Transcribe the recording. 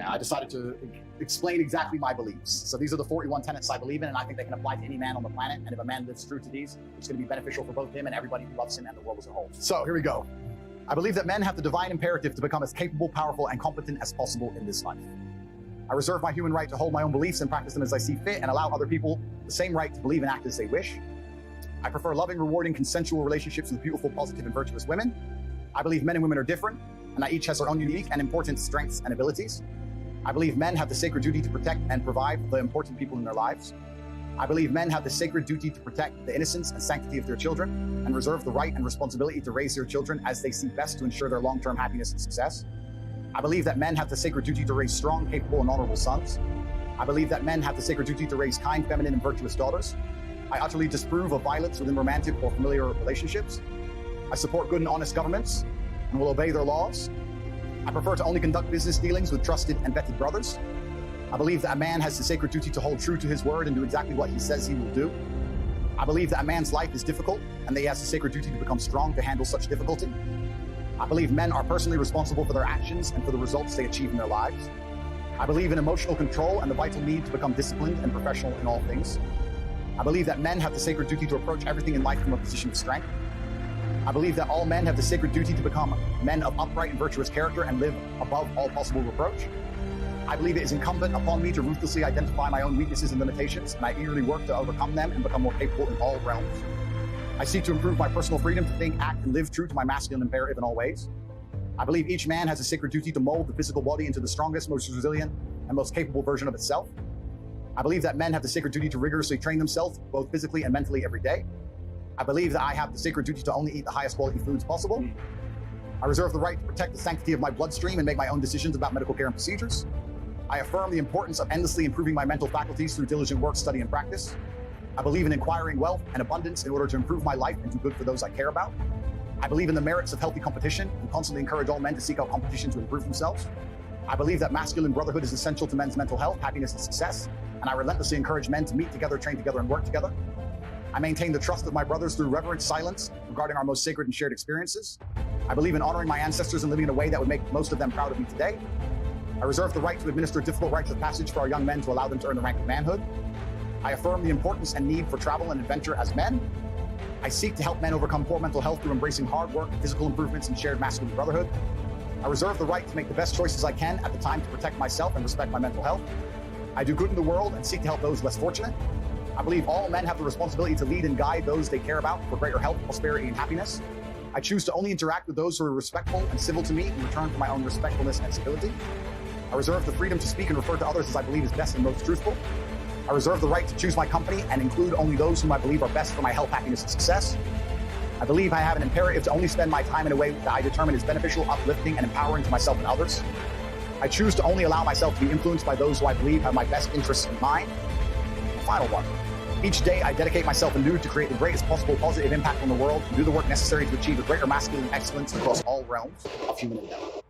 I decided to explain exactly my beliefs. So these are the 41 tenets I believe in, and I think they can apply to any man on the planet. And if a man lives true to these, it's going to be beneficial for both him and everybody who loves him and the world as a whole. So here we go. I believe that men have the divine imperative to become as capable, powerful, and competent as possible in this life. I reserve my human right to hold my own beliefs and practice them as I see fit, and allow other people the same right to believe and act as they wish. I prefer loving, rewarding, consensual relationships with beautiful, positive, and virtuous women. I believe men and women are different, and that each has their own unique and important strengths and abilities. I believe men have the sacred duty to protect and provide the important people in their lives. I believe men have the sacred duty to protect the innocence and sanctity of their children, and reserve the right and responsibility to raise their children as they see best to ensure their long-term happiness and success. I believe that men have the sacred duty to raise strong, capable, and honorable sons. I believe that men have the sacred duty to raise kind, feminine, and virtuous daughters. I utterly disapprove of violence within romantic or familiar relationships. I support good and honest governments and will obey their laws. I prefer to only conduct business dealings with trusted and vetted brothers. I believe that a man has the sacred duty to hold true to his word and do exactly what he says he will do. I believe that a man's life is difficult and that he has the sacred duty to become strong to handle such difficulty. I believe men are personally responsible for their actions and for the results they achieve in their lives. I believe in emotional control and the vital need to become disciplined and professional in all things. I believe that men have the sacred duty to approach everything in life from a position of strength. I believe that all men have the sacred duty to become men of upright and virtuous character and live above all possible reproach. I believe it is incumbent upon me to ruthlessly identify my own weaknesses and limitations, and I eagerly work to overcome them and become more capable in all realms. I seek to improve my personal freedom to think, act, and live true to my masculine imperative in all ways. I believe each man has a sacred duty to mold the physical body into the strongest, most resilient, and most capable version of itself. I believe that men have the sacred duty to rigorously train themselves, both physically and mentally, every day. I believe that I have the sacred duty to only eat the highest quality foods possible. I reserve the right to protect the sanctity of my bloodstream and make my own decisions about medical care and procedures. I affirm the importance of endlessly improving my mental faculties through diligent work, study, and practice. I believe in acquiring wealth and abundance in order to improve my life and do good for those I care about. I believe in the merits of healthy competition and constantly encourage all men to seek out competition to improve themselves. I believe that masculine brotherhood is essential to men's mental health, happiness, and success, and I relentlessly encourage men to meet together, train together, and work together. I maintain the trust of my brothers through reverent silence regarding our most sacred and shared experiences. I believe in honoring my ancestors and living in a way that would make most of them proud of me today. I reserve the right to administer difficult rites of passage for our young men to allow them to earn the rank of manhood. I affirm the importance and need for travel and adventure as men. I seek to help men overcome poor mental health through embracing hard work, physical improvements, and shared masculine brotherhood. I reserve the right to make the best choices I can at the time to protect myself and respect my mental health. I do good in the world and seek to help those less fortunate. I believe all men have the responsibility to lead and guide those they care about for greater health, prosperity, and happiness. I choose to only interact with those who are respectful and civil to me in return for my own respectfulness and civility. I reserve the freedom to speak and refer to others as I believe is best and most truthful. I reserve the right to choose my company and include only those whom I believe are best for my health, happiness, and success. I believe I have an imperative to only spend my time in a way that I determine is beneficial, uplifting, and empowering to myself and others. I choose to only allow myself to be influenced by those who I believe have my best interests in mind. The final one. Each day, I dedicate myself anew to create the greatest possible positive impact on the world and do the work necessary to achieve a greater masculine excellence across all realms of human endeavor.